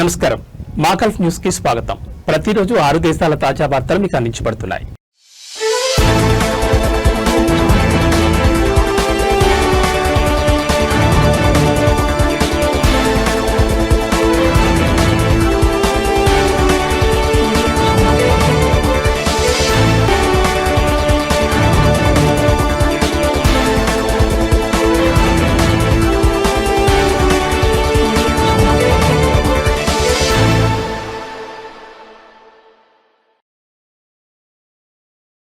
నమస్కారం మాకల్ఫ్ న్యూస్ కి స్వాగతం. ప్రతిరోజు 6 దేశాల తాజా వార్తలు మీకు అందించబడుతున్నాయి.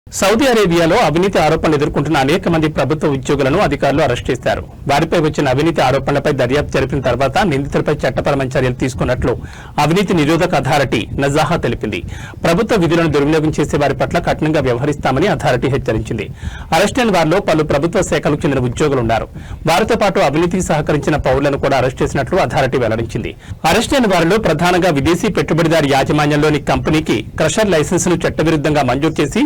సౌదీ అరేబియాలో అవినీతి ఆరోపణలు ఎదుర్కొంటున్న అనేక మంది ప్రభుత్వ ఉద్యోగులను అధికారులు అరెస్ట్ చేశారు. వారిపై వచ్చిన అవినీతి ఆరోపణలపై దర్యాప్తు జరిపిన తర్వాత నిందితులపై చట్టపరమైన చర్యలు తీసుకున్నట్లు అవినీతి నిరోధక అథారిటీ నజాహా తెలిపింది. ప్రభుత్వ విధులను దుర్వినియోగం చేసే వారి పట్ల కఠినంగా వ్యవహరిస్తామని అథారిటీ హెచ్చరించింది. అరెస్ట్ అయిన వారిలో పలు ప్రభుత్వ శాఖలకు చెందిన ఉద్యోగులున్నారు. వారితో పాటు అవినీతికి సహకరించిన పౌరులను కూడా అరెస్ట్ చేసినట్లు అథారిటీ వెల్లడించింది. అరెస్ట్ అయిన వారిలో ప్రధానంగా విదేశీ పెట్టుబడిదారి యాజమాన్యంలోని కంపెనీకి క్రషర్ లైసెన్స్ ను చట్టవిరుద్ధంగా మంజూరు చేసి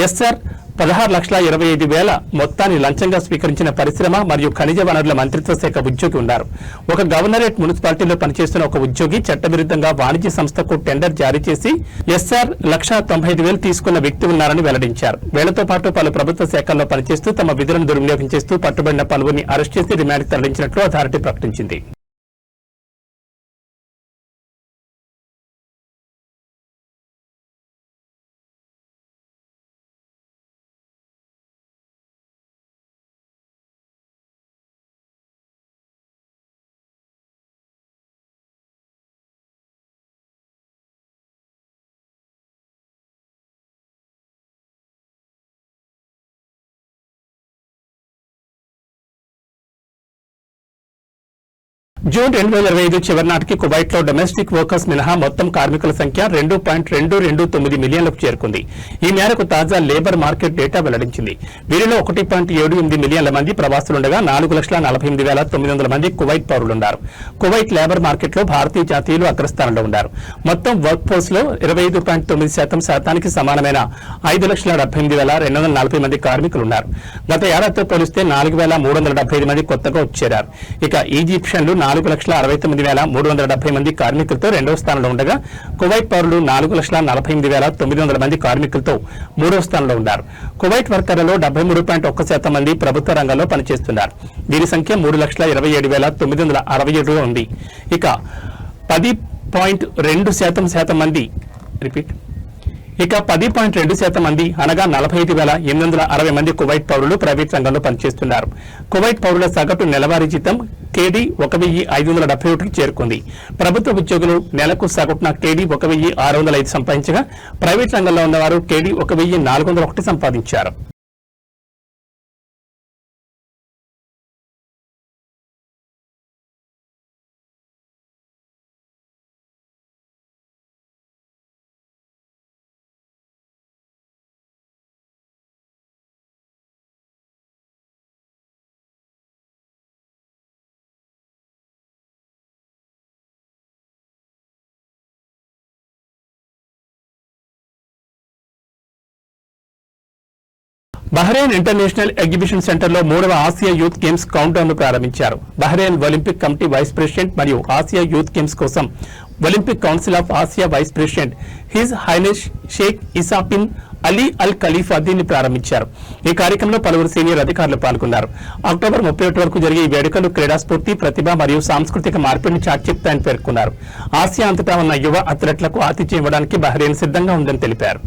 ఎస్ఆర్ 16,25,000 మొత్తాన్ని లంచంగా స్వీకరించిన పరిశ్రమ మరియు ఖనిజ వనరుల మంత్రిత్వ శాఖ ఉద్యోగి ఉన్నారు. ఒక గవర్నరేట్ మున్సిపాలిటీలో పనిచేస్తున్న ఒక ఉద్యోగి చట్టవిరుద్ధంగా వాణిజ్య సంస్థకు టెండర్ జారీ చేసి ఎస్ఆర్ 1,95,000 తీసుకున్న వ్యక్తి ఉన్నారని వెల్లడించారు. వీళ్లతో పాటు పలు ప్రభుత్వ శాఖల్లో పనిచేస్తూ తమ విధులను దుర్వినియోగం చేస్తూ పట్టుబడిన పలువురిని అరెస్ట్ చేసి రిమాండ్కి తరలించినట్లు అథారిటీ ప్రకటించింది. జూన్ 2025 చివరి నాటికి కువైట్ లో డొమెస్టిక్ వర్కర్స్ మినహా మొత్తం కార్మికుల సంఖ్య 2.229 మిలియన్లకు చేరుకుంది. ఈ మేరకు తాజా లేబర్ మార్కెట్ డేటా వెల్లడించింది. వీరిలో 1.78 మిలియన్ల మంది ప్రవాసులుండగా 4,48,900 మంది కువైట్ పౌరులున్నారు. కువైట్ లేబర్ మార్కెట్ లో భారతీయ జాతీయులు అగ్రస్థానంలో ఉన్నారు. మొత్తం వర్క్ ఫోర్స్ లో 25.9% శాతానికి సమానమైన 5,78,240 మంది కార్మికులున్నారు. గత ఏడాదితో పోలిస్తే 4,375 మంది కొత్తగా వచ్చేరారు. ఇక ఈజిప్షియన్లు 4,69,370 మంది కార్మికులతో రెండవ స్థానంలో ఉండగా కువైట్ పౌరులు 4,48,900 మంది కార్మికులతో మూడవ స్థానంలో ఉన్నారు. కువైట్ వర్కర్లలో 73.1% మంది ప్రభుత్వ రంగంలో పనిచేస్తున్నారు. వీరి సంఖ్య 3,27,967 ఉంది. ఇక 10.2% మంది 10.2% మంది అనగా 45,860 మంది కువైట్ పౌరులు ప్రైవేట్ రంగంలో పనిచేస్తున్నారు. కువైట్ పౌరుల సగటు నెలవారీ జీతం కేడీ 1,571కి చేరుకుంది. ప్రభుత్వ ఉద్యోగులు నెలకు సగటున కేడీ 1,605 సంపాదించగా ప్రైవేట్ రంగంలో ఉన్నవారు కేడీ 1,401 సంపాదించారు. బహ్రెయిన్ ఇంటర్నేషనల్ ఎగ్జిబిషన్ సెంటర్ లో 3వ Asia Youth Games countdown ను ప్రారంభించారు. Bahrain Olympic Committee vice president మరియు ఆసియా యూత్ గేమ్స్ కోసం Olympic Council of Asia vice president His Highness Sheikh Isa bin Ali Al Khalifa దీన్ని ప్రారంభించారు. ఈ కార్యక్రమంలో పలువురు సీనియర్ అధికారులు పాల్గొన్నారు. అక్టోబర్ 31 వరకు జరిగే ఈ వేడుకలు క్రీడా స్ఫూర్తి, ప్రతిభ మరియు సాంస్కృతిక మార్పిడిని చాటిచెప్తాయని పేర్కొన్నారు. ఆసియా అంతటా ఉన్న యువ అథ్లెట్లకు ఆతిథ్యం ఇవ్వడానికి బహ్రెయిన్ సిద్ధంగా ఉందని తెలిపారు.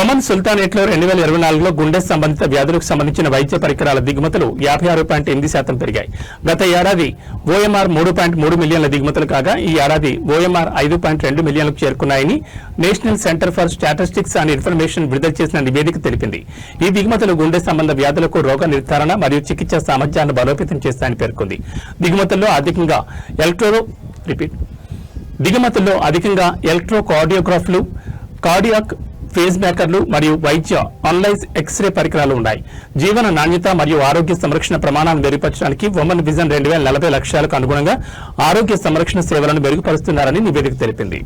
ఒమన్ సుల్తానేట్లో 2024లో గుండె సంబంధిత వ్యాధులకు సంబంధించిన వైద్య పరికరాల దిగుమతులు 56.8% పెరిగాయి. గత ఏడాది ఓఎంఆర్ 3.3 మిలియన్ల దిగుమతులు కాగా ఈ ఏడాది ఓఎంఆర్ 5.2 మిలియన్లకు చేరుకున్నాయని National Centre for Statistics and Information విడుదల చేసిన నివేదిక తెలిపింది. ఈ దిగుమతులు గుండె సంబంధ వ్యాధులకు రోగ నిర్ధారణ మరియు చికిత్స సామర్థ్యాన్ని బలోపేతం చేస్తాయని పేర్కొంది. దిగుమతుల్లో అధికంగా దిగుమతుల్లో అధికంగా ఎలక్ట్రోకార్డియోగ్రాఫ్లు, కార్డియాక్ ఫేజ్ మేకర్లు మరియు వైద్య అనలైజ్ ఎక్స్రే పరికరాలు ఉన్నాయి. జీవన నాణ్యత మరియు ఆరోగ్య సంరక్షణ ప్రమాణాలను మెరుగుపరచడానికి ఉమెన్ విజన్ 2040 లక్ష్యాలకు అనుగుణంగా ఆరోగ్య సంరక్షణ సేవలను మెరుగుపరుస్తున్నారని నివేదిక తెలిపింది.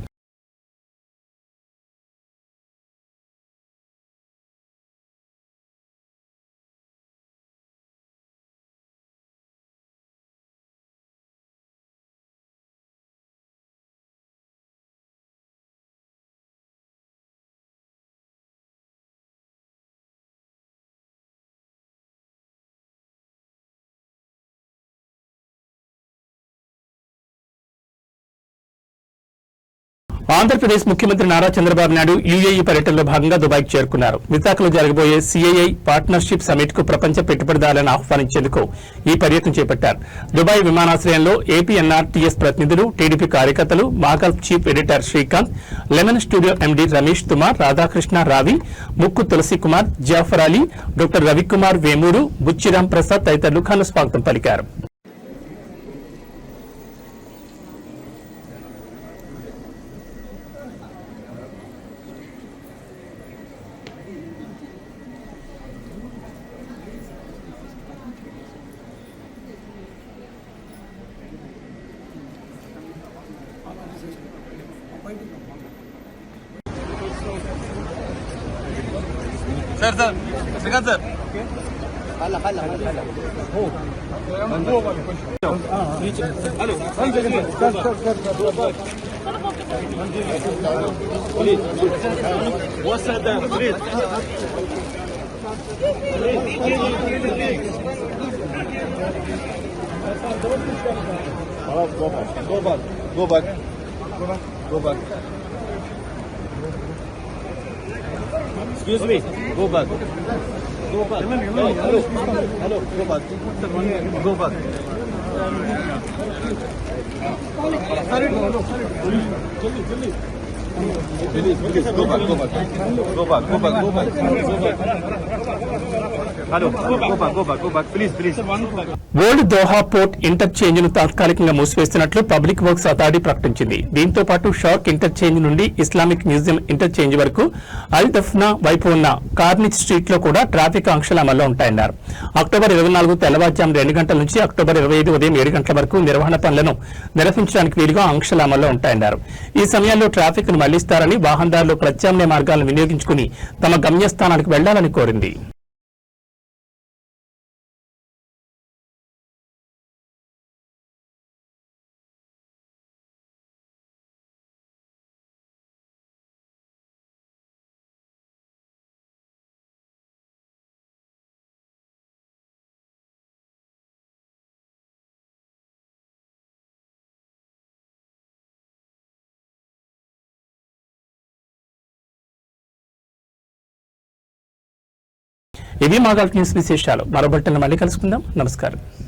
ఆంధ్రప్రదేశ్ ముఖ్యమంత్రి నారా చంద్రబాబు నాయుడు యుఏఈ పర్యటనలో భాగంగా దుబాయ్కి చేరుకున్నారు. విశాఖలో జరగబోయే సిఐఐ పార్ట్నర్షిప్ సమిట్ కు ప్రపంచ పెట్టుబడిదారులను ఆహ్వానించేందుకు ఈ పర్యటన చేపట్టారు. దుబాయ్ విమానాశ్రయంలో ఏపీఎన్ఆర్టీఎస్ ప్రతినిధులు, టీడీపీ కార్యకర్తలు, Maagulf chief editor Srikanth, Lemon Studio MD Ramesh Tumar, Radhakrishna Ravi, Mukku Tulasi Kumar, Jafar Ali, doctor Ravikumar Vemuru, Buchiram Prasad తదితరులు ఘన స్వాగతం పలికారు. Sir Srikanth sir Go back. Excuse me. Go back. Hello. Go back. Go back. Please. Go back. Hello. Go back. Please. Old Doha port interchange ను తాత్కాలికంగా మూసివేస్తున్నట్లు public works authority ప్రకటించింది. దీంతో పాటు shark interchange నుండి ఇస్లామిక్ మ్యూజియం ఇంటర్చేంజ్ వరకు అల్ దఫ్నా వైపు ఉన్న Corniche street లో కూడా ట్రాఫిక్ ఆంక్షలు అమల్లో ఉంటాయన్నారు. అక్టోబర్ 24 తెల్లవారుజాము 2 గంటల నుంచి అక్టోబర్ 25 ఉదయం 7 గంటల వరకు నిర్వహణ పనులను నిర్వహించడానికి వీలుగా ఆంక్షలు అమల్లో ఉంటాయన్నారు. ఈ సమయాల్లో ట్రాఫిక్ ను మళ్లిస్తారని, వాహనదారులు ప్రత్యామ్నాయ మార్గాలను వినియోగించుకుని తమ గమ్యస్థానానికి వెళ్లాలని కోరింది. ఇవి మాగల్ఫ్ న్యూస్ విశేషాలు. మరో బులెటిన్లో మళ్ళీ కలుసుకుందాం. నమస్కారం.